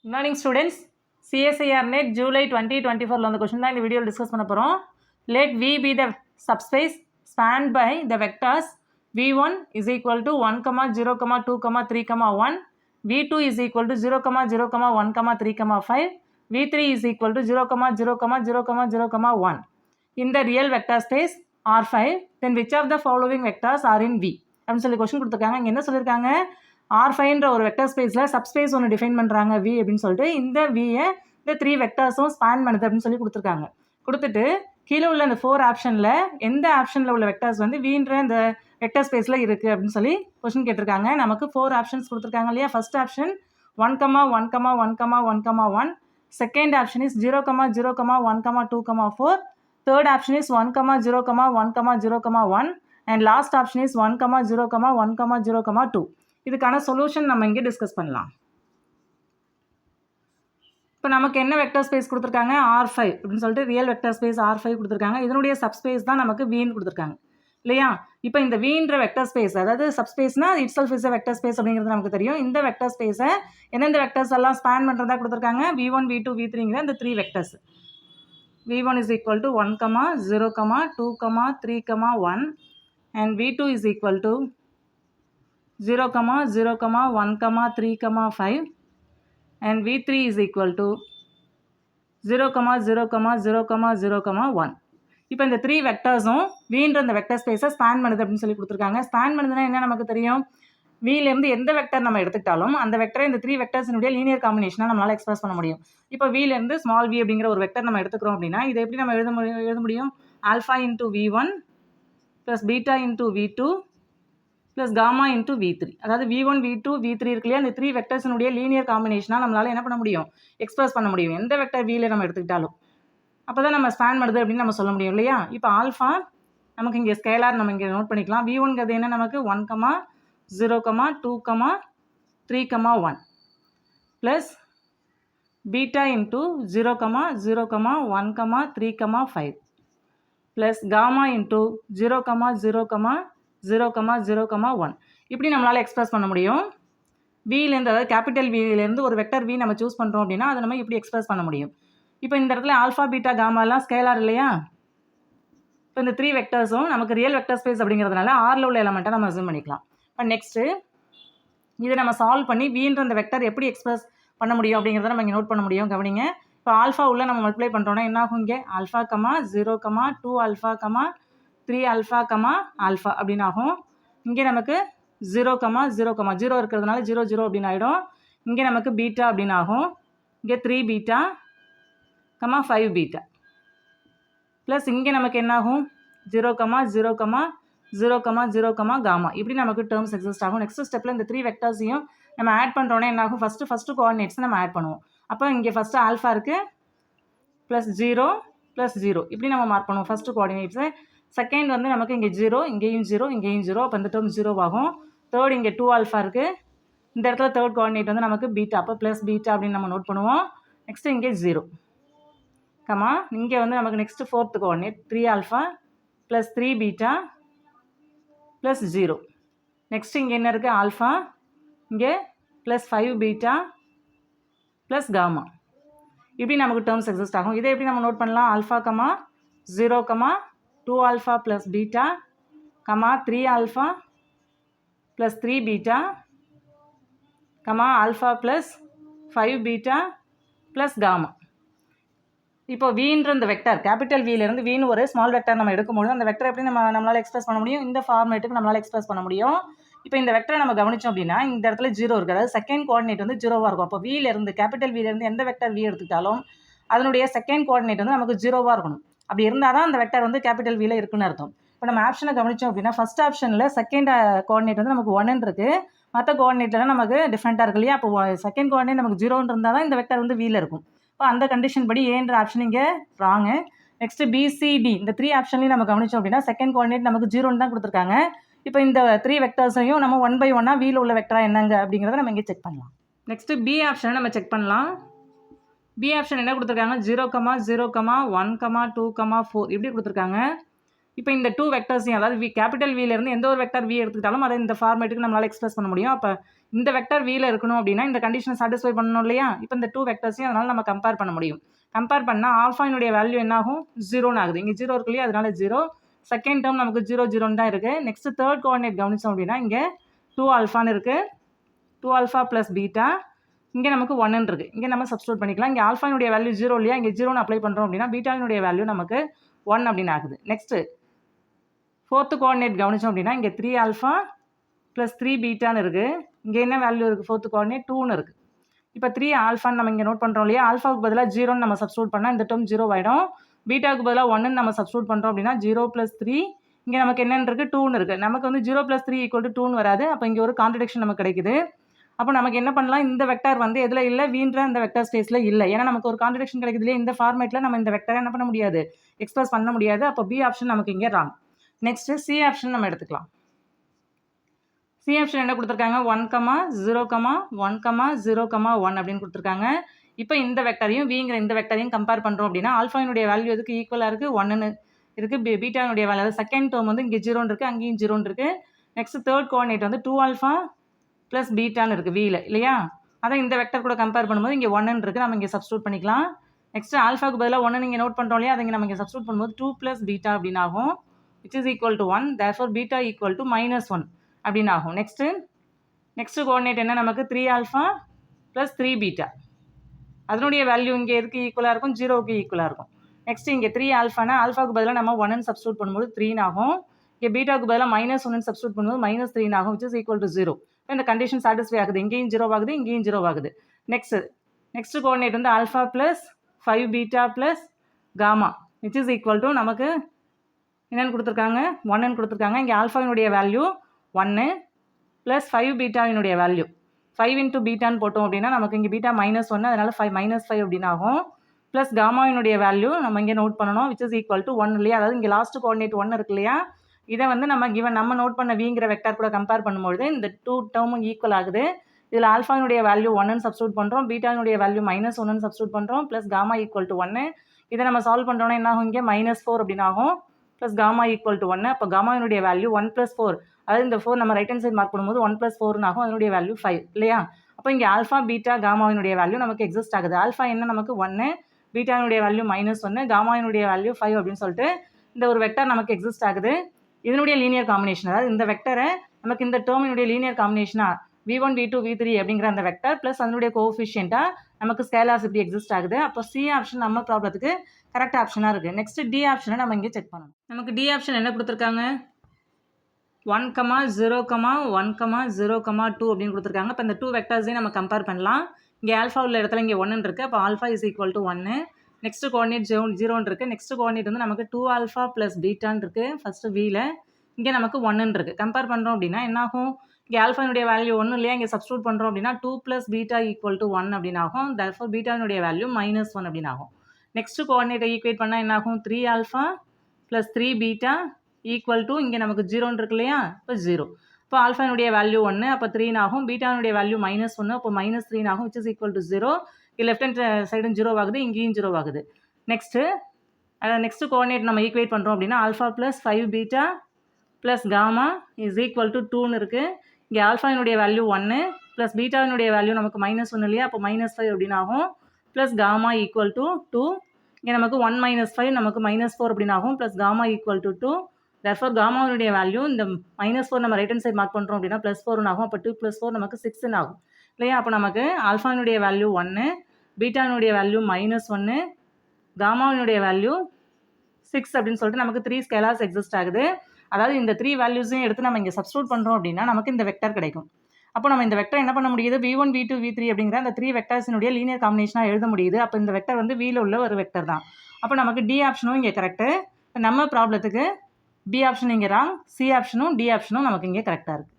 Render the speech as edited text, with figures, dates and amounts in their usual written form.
Good morning students. CSIR NET July 2024 on the question தான் இந்த video discuss பண்ண போகிறோம். Let V be the subspace spanned by the vectors V1 is equal to 1, 0, 2, 3, 1. V2 is equal to 0, 0, 1, 3, 5. V3 is equal to 0, 0, 0, 0, 1. In the real vector space R5, then which of the following vectors are in V? அப்படின்னு சொல்லி question கொடுத்துருக்காங்க. இங்கே என்ன சொல்லியிருக்காங்க, R5ன்ற ஒரு vector ஸ்பேஸில் subspace ஒன்று define பண்ணுறாங்க V அப்படின்னு சொல்லிட்டு, இந்த Vயை இந்த 3 வெக்டர்ஸும் ஸ்பேன் பண்ணுது அப்படின்னு சொல்லி கொடுத்துருக்காங்க. கொடுத்துட்டு கீழே உள்ள இந்த 4 ஆப்ஷனில் எந்த ஆப்ஷனில் உள்ள வெக்டர்ஸ் வந்து Vன்ற இந்த வெக்டர் ஸ்பேஸில் இருக்குது அப்படின்னு சொல்லி கொஸ்டின் கேட்டிருக்காங்க. நமக்கு 4 ஆப்ஷன்ஸ் கொடுத்துருக்காங்க இல்லையா. First option 1, 1, 1, 1, 1. Second option is 0, 0, 1, 2, 4. Third option is 1, 0, 1, 0, 1. And last option is 1, 0, 1, 0, 2. இதுக்கான சொல்யூஷன் நம்ம இங்கே டிஸ்கஸ் பண்ணலாம். இப்போ நமக்கு என்ன வெக்டர் ஸ்பேஸ் கொடுத்துருக்காங்க, R5 அப்படின்னு சொல்லிட்டு ரியல் வெக்டர் ஸ்பேஸ் R5 கொடுத்துருக்காங்க. இதனுடைய சப்ஸ்பேஸ் தான் நமக்கு Vன்னு கொடுத்துருக்காங்க இல்லையா. இப்போ இந்த Vன்ற வெக்டர் ஸ்பேஸ், அதாவது சப்ஸ்பேஸ்னா itself is vector space அப்படிங்கிறது நமக்கு தெரியும். இந்த வெக்டர் ஸ்பேஸை எந்தெந்த வெக்டர்ஸ் எல்லாம் ஸ்பேன் பண்ணுறதா கொடுத்துருக்காங்க, V1, V2, V3ங்கிற இந்த 3 vectors. V1 is equal to 1, 0, 2, 3, 1 and V2 is equal to 0, 0, 1, 3, 5 and V3 is equal to 0, 0, 0, 0, 1. இப்போ இந்த 3 வெக்டர்ஸும் Vன்ற இந்த வெக்டர் ஸ்பேஸை ஸ்பேன் பண்ணுது அப்படின்னு சொல்லி கொடுத்துருக்காங்க. ஸ்பேன் பண்ணுதுன்னா என்ன நமக்கு தெரியும், Vலேருந்து எந்த வெக்டர் நம்ம எடுத்துக்கிட்டாலும் அந்த வெக்டரை இந்த 3 வெக்டர்ஸினுடைய லீனியர் காம்பினேஷனாக நம்மளால் எக்ஸ்பிரஸ் பண்ண முடியும். இப்போ Vலேருந்து ஸ்மால் v அப்படிங்கிற ஒரு வெக்டர் நம்ம எடுத்துக்கிறோம் அப்படின்னா இதை எப்படி நம்ம எழுத முடியும், alpha into V1 plus beta into V2 plus gamma into V3. அதாவது V1, V2, V3 இருக்கு இல்லையா, அந்த 3 வெக்டர்ஸினுடைய லீனியர் காம்பினேஷனாக நம்மளால் என்ன பண்ண முடியும், எக்ஸ்பிரஸ் பண்ண முடியும் எந்த வெக்டர் Vல நம்ம எடுத்துக்கிட்டாலும். அப்போ தான் நம்ம ஸ்பேன் பண்ணுது அப்படின்னு நம்ம சொல்ல முடியும் இல்லையா. இப்போ ஆல்ஃபா நமக்கு இங்கே ஸ்கேலார் நம்ம இங்கே நோட் பண்ணிக்கலாம். V1ங்கிறது என்ன நமக்கு 1, 0, 2, 3, 1 plus beta into 0, 0, 1, 3, 5 plus gamma into 0, 0, 0, 0, 1. இப்படி நம்மளால் எக்ஸ்பிரஸ் பண்ண முடியும். Vலேருந்து, அதாவது கேபிட்டல் Vலேருந்து ஒரு வெக்டர் V நம்ம சூஸ் பண்ணுறோம் அப்படின்னா அதை நம்ம இப்படி எக்ஸ்பிரஸ் பண்ண முடியும். இப்போ இந்த இடத்துல ஆல்ஃபா, பீட்டா, காமாலாம் ஸ்கேலார் இல்லையா. இப்போ இந்த 3 வெக்டர்ஸும் நமக்கு ரியல் வெக்டர் ஸ்பேஸ் அப்படிங்கிறதுனால ஆரில் உள்ள எலமெண்ட்டை நம்ம அஸ்யூம் பண்ணிக்கலாம். இப்போ நெக்ஸ்ட்டு இதை நம்ம சால்வ் பண்ணி Vன்ற இந்த வெக்டர் எப்படி எக்ஸ்பிரஸ் பண்ண முடியும் அப்படிங்கிறத நம்ம இங்கே நோட் பண்ண முடியும். கவனிங்க, இப்போ ஆல்ஃபா உள்ள நம்ம மல்டிப்ளை பண்ணுறோன்னா என்ன ஆகும், இங்கே ஆல்ஃபா, 0, 2 ஆல்ஃபா, 3 ஆல்ஃபா, ஆல்ஃபா அப்படின்னு ஆகும். இங்கே நமக்கு 0, 0, 0 இருக்கிறதுனால 0, 0 அப்படின்னு ஆகிடும். இங்கே நமக்கு பீட்டா அப்படின்னு ஆகும். இங்கே 3 பீட்டா, 5 பீட்டா ப்ளஸ் இங்கே நமக்கு என்ன ஆகும் 0, 0, 0, 0, காமா. இப்படி நமக்கு டேர்ம்ஸ் எக்ஸிஸ்ட் ஆகும். நெக்ஸ்ட் ஸ்டெப்பில் இந்த 3 வெக்டர்ஸையும் நம்ம ஆட் பண்ணுறோன்னா என்ன ஆகும், ஃபஸ்ட்டு கோஆர்டினேட்ஸ் நம்ம ஆட் பண்ணுவோம். அப்போ இங்கே ஃபஸ்ட்டு ஆல்ஃபா இருக்குது ப்ளஸ் 0 ப்ளஸ் 0 இப்படி நம்ம மார்க் பண்ணுவோம் ஃபஸ்ட்டு கோஆர்டினேட்ஸு. செகண்ட் வந்து நமக்கு இங்கே 0, இங்கேயும் 0, இங்கேயும் 0, அப்போ இந்த டேர்ம் 0 ஆகும். தேர்ட் இங்கே 2 ஆல்ஃபா இருக்குது, இந்த இடத்துல தேர்ட் கோஆர்டினேட் வந்து நமக்கு பீட்டா, அப்போ ப்ளஸ் பீட்டா அப்படின்னு நம்ம நோட் பண்ணுவோம். நெக்ஸ்ட்டு இங்கே 0, இங்கே வந்து நமக்கு next fourth coordinate 3 alpha plus 3 beta plus 0. Next இங்கே என்ன இருக்குது, ஆல்ஃபா, இங்கே ப்ளஸ் 5 பீட்டா ப்ளஸ் காமா. இப்படி நமக்கு டேர்ம்ஸ் எக்ஸிஸ்ட் ஆகும். இதை எப்படி நம்ம நோட் பண்ணலாம், alpha, 0, 2 alpha plus beta, 3 alpha plus 3 beta, alpha plus 5 beta plus gamma. இப்போ Vன்ற இந்த வெக்டர் கேபிட்டல் Vலேருந்து Vன்னு ஒரு ஸ்மால் வெக்டர் நம்ம எடுக்கும்போது அந்த வெக்டர் எப்படி நம்மளால் எக்ஸ்பிரஸ் பண்ண முடியும், இந்த ஃபார்மேட்டுக்கு நம்மளால் எக்ஸ்பிரஸ் பண்ண முடியும். இப்போ இந்த வெக்டரை நம்ம கவனிச்சோம் அப்படின்னா இந்த இடத்துல 0 இருக்குது, அதாவது செகண்ட் கோஆர்டினேட் வந்து 0வாக இருக்கும். அப்போ Vலேருந்து கேபிட்டல் Vலேருந்து எந்த வெக்டர் V எடுத்துக்கிட்டாலும் அதனுடைய செகண்ட் கோஆர்டினேட் வந்து நமக்கு 0வாக இருக்கணும். அப்படி இருந்தால் தான் அந்த வெக்டர் வந்து கேபிட்டல் Vல இருக்குன்னு அர்த்தம். இப்போ நம்ம ஆப்ஷனை கவனிச்சோம் அப்படின்னா ஃபஸ்ட் ஆப்ஷனில் செகண்ட் கோஆர்டினேட் வந்து நமக்கு 1 இருக்குது, மற்ற கோஆர்டினேட்லாம் நமக்கு டிஃப்ரெண்ட்டாக இருக்கு இல்லையா. அப்போ செகண்ட் கோஆர்டினேட் நமக்கு 0 இருந்தால் தான் இந்த வெக்டர் வந்து Vல இருக்கும். இப்போ அந்த கண்டிஷன் படி ஏன்ற ஆப்ஷன் இங்கே ராங்கு. நெக்ஸ்ட்டு BCD இந்த 3 ஆப்ஷன்லையும் நம்ம கவனிச்சோம் அப்படின்னா செகண்ட் கோஆர்டினேட் நமக்கு 0ன்னு தான் கொடுத்துருக்காங்க. இப்போ இந்த 3 வெக்டர்ஸையும் நம்ம 1 by 1 Vல உள்ள வெக்டரா என்னங்க அப்படிங்கிறத நம்ம இங்கே செக் பண்ணலாம். நெக்ஸ்ட்டு B ஆப்ஷனை நம்ம செக் பண்ணலாம். B ஆப்ஷன் என்ன கொடுத்துருக்காங்க, 0, 0, 1, 2, 4 இப்படி கொடுத்துருக்காங்க. இப்போ இந்த 2 வெக்டர்ஸையும் அதாவது கேபிட்டல் விலேருந்து எந்த ஒரு வெக்டர் வி எடுத்துக்கிட்டாலும் அதை இந்த ஃபார்மேட்டுக்கு நம்மளால் எக்ஸ்பிரஸ் பண்ண முடியும். அப்போ இந்த வெக்டர் வியில் இருக்கணும் அப்படின்னா இந்த கண்டிஷனை சாட்டிஸ்ஃபை பண்ணணும் இல்லையா? இப்போ இந்த 2 வெக்டர்ஸையும் அதனால் நம்ம கம்பேர் பண்ண முடியும். கம்பேர் பண்ணால் ஆல்ஃபாயினுடைய வேல்யூ என்ன ஆகும்? 0ன்னு ஆகுது. இங்கே 0 இருக்கு இல்லையா? அதனால 0. செகண்ட் டேர்ம் நமக்கு 0 0ன்னு தான் இருக்குது. நெக்ஸ்ட் தேர்ட் கோஆர்டினேட் கவனிச்சோம் அப்படின்னா இங்கே 2 ஆல்ஃபான்னு இருக்குது. 2 ஆல்ஃபா ப்ளஸ் பீட்டா. இங்கே நமக்கு 1ன்னு இருக்குது. இங்கே நம்ம சப்ஸ்டியூட் பண்ணிக்கலாம். இங்கே ஆல்ஃபாயினுடைய வேல்யூ 0 இல்லையா? இங்கே 0ன்னு அப்ளை பண்ணுறோம் அப்படின்னா பீட்டாவினுடைய வேல்யூ நமக்கு 1 அப்படின்னு ஆகுது. நெக்ஸ்ட்டு ஃபோர்த்து கோஆர்டினேட் கவனிச்சோம் அப்படின்னா இங்கே 3 ஆல்ஃபா ப்ளஸ் 3 பீட்டான்னு இருக்குது. இங்கே என்ன வேல்யூ இருக்குது? ஃபோர்த்து கோஆர்டினேட் 2ன்னு இருக்குது. இப்போ 3 ஆல்ஃபான்னு நம்ம இங்கே நோட் பண்ணுறோம் இல்லையா? ஆல்ஃபாவுக்கு பதிலாக 0ன்னு நம்ம சப்ஸ்டியூட் பண்ணால் இந்த டேர்ம் 0 ஆகிடும். பீட்டாவுக்கு பதிலாக 1ன்னு நம்ம சப்ஸ்டியூட் பண்ணுறோம் அப்படின்னா 0 + 3. இங்கே நமக்கு என்னென்னு இருக்குது? 2ன்னு இருக்குது. நமக்கு வந்து 0 + 3 = 2ன்னு வராது. அப்போ இங்கே ஒரு கான்ட்ரடிக்ஷன் நமக்கு கிடைக்குது. அப்போ நமக்கு என்ன பண்ணலாம்? இந்த வெக்டார் வந்து எதில் இல்லை? வீன்ற அந்த வெக்டர் ஸ்பேஸில் இல்லை. ஏன்னா நமக்கு ஒரு கான்ட்ரடிக்ஷன் கிடைக்குது இல்லையா? இந்த ஃபார்மேட்டில் நம்ம இந்த வெக்டரை என்ன பண்ண முடியாது? எக்ஸ்பிரஸ் பண்ண முடியாது. அப்போ பி ஆப்ஷன் நமக்கு இங்கே ராங். நெக்ஸ்ட்டு சி ஆப்ஷன் நம்ம எடுத்துக்கலாம். சி ஆப்ஷன் என்ன கொடுத்துருக்காங்க? 1, 0, 1, 0, 1 அப்படின்னு கொடுத்துருக்காங்க. இப்போ இந்த வெக்டரையும் விங்கிற இந்த வெக்டரையும் கம்பேர் பண்ணுறோம் அப்படின்னா ஆல்ஃபாயினுடைய வேல்யூ எதுக்கு ஈக்குவலாக இருக்குது? 1ன்னு இருக்குது. பீட்டாவினுடைய வேல்யூ அதாவது செகண்ட் டேர்ம் வந்து இங்கே 0ன்னு இருக்குது, அங்கேயும் 0ன்னு இருக்குது. நெக்ஸ்ட் தேர்ட் கோஆர்டினேட் வந்து 2 ஆல்ஃபா ப்ளஸ் பீட்டான்னு இருக்குது வியில் இல்லையா? அதான் இந்த வெக்டர் கூட கம்பேர் பண்ணும்போது இங்கே 1ன்னு இருக்குது. நம்ம இங்கே சப்ஸ்டியூட் பண்ணிக்கலாம். நெக்ஸ்ட் ஆல்ஃபாவுக்கு பதிலாக 1 நீங்கள் நோட் பண்ணுறோம் இல்லையா? அதை இங்கே நம்ம இங்கே சப்ஸ்டியூட் பண்ணும்போது 2 + பீட்டா அப்படின்னு ஆகும். which is equal to 1. therefore beta equal to -1 அப்படின்னு ஆகும். நெக்ஸ்ட் கோஆர்டினேட் என்ன நமக்கு? 3 ஆல்ஃபா ப்ளஸ் 3 பீட்டா. அதனுடைய வேல்யூ இங்கே எதுக்கு ஈக்குவலாக இருக்கும்? 0க்கு ஈக்குவலாக இருக்கும். நெக்ஸ்ட் இங்கே 3 ஆல்ஃபானா ஆல்ஃபாவுக்கு பதிலாக நம்ம 1ன்னு சப்ஸ்டியூட் பண்ணும்போது 3ன்னு ஆகும். இங்கே பீட்டாவுக்கு பதிலாக -1ன்னு சப்ஸ்டியூட் பண்ணும்போது -3ன்னு ஆகும். which is equal to 0. இப்போ இந்த கண்டிஷன் சாட்டிஸ்ஃபை ஆகுது. இங்கேயும் 0 ஆகுது, இங்கேயும் 0 ஆகுது. நெக்ஸ்ட் கோஆர்டினேட் வந்து alpha plus 5 beta plus gamma which is equal to நமக்கு என்னென்னு கொடுத்துருக்காங்க? 1ன்னு கொடுத்துருக்காங்க. இங்கே ஆல்ஃபாவினுடைய வேல்யூ 1 ப்ளஸ் 5 பீட்டாவினுடைய வேல்யூ 5 × பீட்டான்னு போட்டோம் அப்படின்னா நமக்கு இங்கே பீட்டா -1 அதனால் -5 அப்படின்னு ஆகும். ப்ளஸ் காமாவினுடைய வேல்யூ நம்ம இங்கே நோட் பண்ணணும் which is equal to 1 இல்லையா? அதாவது இங்கே லாஸ்ட் கோஆர்டினேட் 1 இருக்கு இல்லையா? இதை வந்து நம்ம நோட் பண்ண விங்கிற வெக்டார் கூட கம்பேர் பண்ணும்போது இந்த 2 டேர்மும் ஈக்குவல் ஆகுது. இதில் ஆல்ஃபாவினுடைய வேல்யூ 1ன்னு சப்ஸ்டியூட் பண்ணுறோம், பீட்டாவினுடைய வேல்யூ -1ன்னு சப்ஸ்டியூட் பண்ணுறோம், ப்ளஸ் காமா ஈக்குவல் டு 1. இதை நம்ம சால்வ் பண்ணுறோன்னா என்ன ஆகும்? இங்கே -4 அப்படின்னு ஆகும். Plus gamma equal to 1. அப்போ காமாவினுடைய வேல்யூ 1 + 4. அதாவது இந்த 4 நம்ம ரைட் ஹேண்ட் சைட் மார்க் பண்ணும்போது 1 + 4ன்னு ஆகும். அதனுடைய வேல்யூ 5 இல்லையா? அப்போ இங்கே ஆல்ஃபா பீட்டா காமாவினுடைய வேல்யூ நமக்கு எக்ஸிஸ்ட் ஆகுது. ஆல்ஃபா என்ன நமக்கு 1, பீட்டாவினுடைய வேல்யூ -1, காமாவினுடைய வேல்யூ 5 அப்படின்னு சொல்லிட்டு இந்த ஒரு வெக்டர் நமக்கு எக்ஸிஸ்ட் ஆகுது. இதனுடைய லீனியர் காம்பினேஷன் அதாவது இந்த வெக்டரை நமக்கு இந்த டேர்மினுடைய லீனியர் காம்பினேஷனாக v1 v2 v3 அப்படிங்கிற அந்த வெக்டர் ப்ளஸ் அதனுடைய கோஎஃபிஷியண்ட்டாக நமக்கு ஸ்கேலார்ஸ் இப்படி எக்ஸிஸ்ட் ஆகுது. அப்போ சி ஆப்ஷன் நம்ம ப்ராப்ளத்துக்கு கரெக்ட் ஆப்ஷனாக இருக்குது. நெக்ஸ்ட் டி ஆப்ஷனை நம்ம இங்கே செக் பண்ணணும். நமக்கு டி ஆப்ஷன் என்ன கொடுத்துருக்காங்க? 1, 0, 1, 0, 2 அப்படின்னு கொடுத்துருக்காங்க. இப்போ இந்த 2 வெக்டர்ஸையும் நம்ம கம்பேர் பண்ணலாம். இங்கே ஆல்ஃபா உள்ள இடத்துல இங்கே 1ன்னு இருக்குது. அப்போ alpha is equal to 1. Next coordinate 0ன்னு இருக்குது. நெக்ஸ்ட் கோஆர்டினேட் வந்து நமக்கு 2 ஆல்ஃபா ப்ளஸ் பீட்டான்னு இருக்குது ஃபஸ்ட்டு வியில். இங்கே நமக்கு 1ன்னு இருக்குது. கம்பேர் பண்ணுறோம் அப்படின்னா என்னாகும்? இங்கே ஆல்ஃபானுடைய வேல்யூ 1 இல்லையா? இங்கே சப்ஸ்டியூட் பண்ணுறோம் அப்படின்னா 2 + பீட்டா ஈக்குவல் டு 1 அப்படின்னு ஆகும். therefore பீட்டாவினுடைய வேல்யூ -1 அப்படின்னு ஆகும். நெக்ஸ்ட் கோஆர்டினேட்டை ஈக்குவேட் பண்ணால் என்ன ஆகும்? 3 alpha plus 3 beta equal to இங்கே நமக்கு 0ன்னு இருக்கு இல்லையா? இப்போ 0. இப்போ ஆல்ஃபானுடைய வேல்யூ 1, அப்போ 3ன்னு ஆகும். பீட்டாவினுடைய வேல்யூ -1, அப்போ -3ன்னு ஆகும். which is equal to 0. இங்கே லெஃப்ட் ஹேண்ட் சைடும் 0 ஆகுது, இங்கேயும் 0 ஆகுது. நெக்ஸ்ட் கோஆர்டினேட் நம்ம ஈக்குவேட் பண்ணுறோம் அப்படின்னா alpha plus 5 beta plus gamma is equal to 2ன்னு இருக்குது. இங்கே ஆல்ஃபாவினுடைய வேல்யூ 1 ப்ளஸ் பீட்டாவினுடைய வேல்யூ நமக்கு -1 இல்லையா? அப்போ -5 அப்படின்னு ஆகும். Plus gamma equal to 2. இங்கே நமக்கு 1 - 5 நமக்கு -4 அப்படின்னு ஆகும். Plus gamma equal to 2. therefore காமாவினுடைய வேல்யூ இந்த -4 நம்ம ரைட் ஹேண்ட் சைட் மார்க் பண்ணுறோம் அப்படின்னா +4ன்னு ஆகும். அப்போ 2 + 4 நமக்கு 6ன்னு ஆகும் இல்லையா? அப்போ நமக்கு ஆல்ஃபாவினுடைய வேல்யூ 1, பீட்டாவினுடைய வேல்யூ -1, காமாவினுடைய வேல்யூ 6 அப்படின்னு சொல்லிட்டு நமக்கு 3 ஸ்கேலார்ஸ் எக்ஸிஸ்ட் ஆகுது. அதாவது இந்த 3 வேல்யூஸையும் எடுத்து நம்ம இங்கே சப்ஸ்டியூட் பண்ணுறோம் அப்படின்னா நமக்கு இந்த வெக்டர் கிடைக்கும். அப்போ நம்ம இந்த வெக்டர் என்ன பண்ண முடியுது? v1 v2 v3 அப்படிங்கிற அந்த 3 வெக்டர்ஸினுடைய லீனியர் காம்பினேஷனாக எழுத முடியுது. அப்போ இந்த வெக்டர் வந்து வியில் உள்ள ஒரு வெக்டர் தான். அப்போ நமக்கு டி ஆப்ஷனும் இங்கே கரெக்டு. நம்ம ப்ராப்ளத்துக்கு பி ஆப்ஷன் இங்கே ராங், சி ஆப்ஷனும் டி ஆப்ஷனும் நமக்கு இங்கே கரெக்டாக இருக்குது.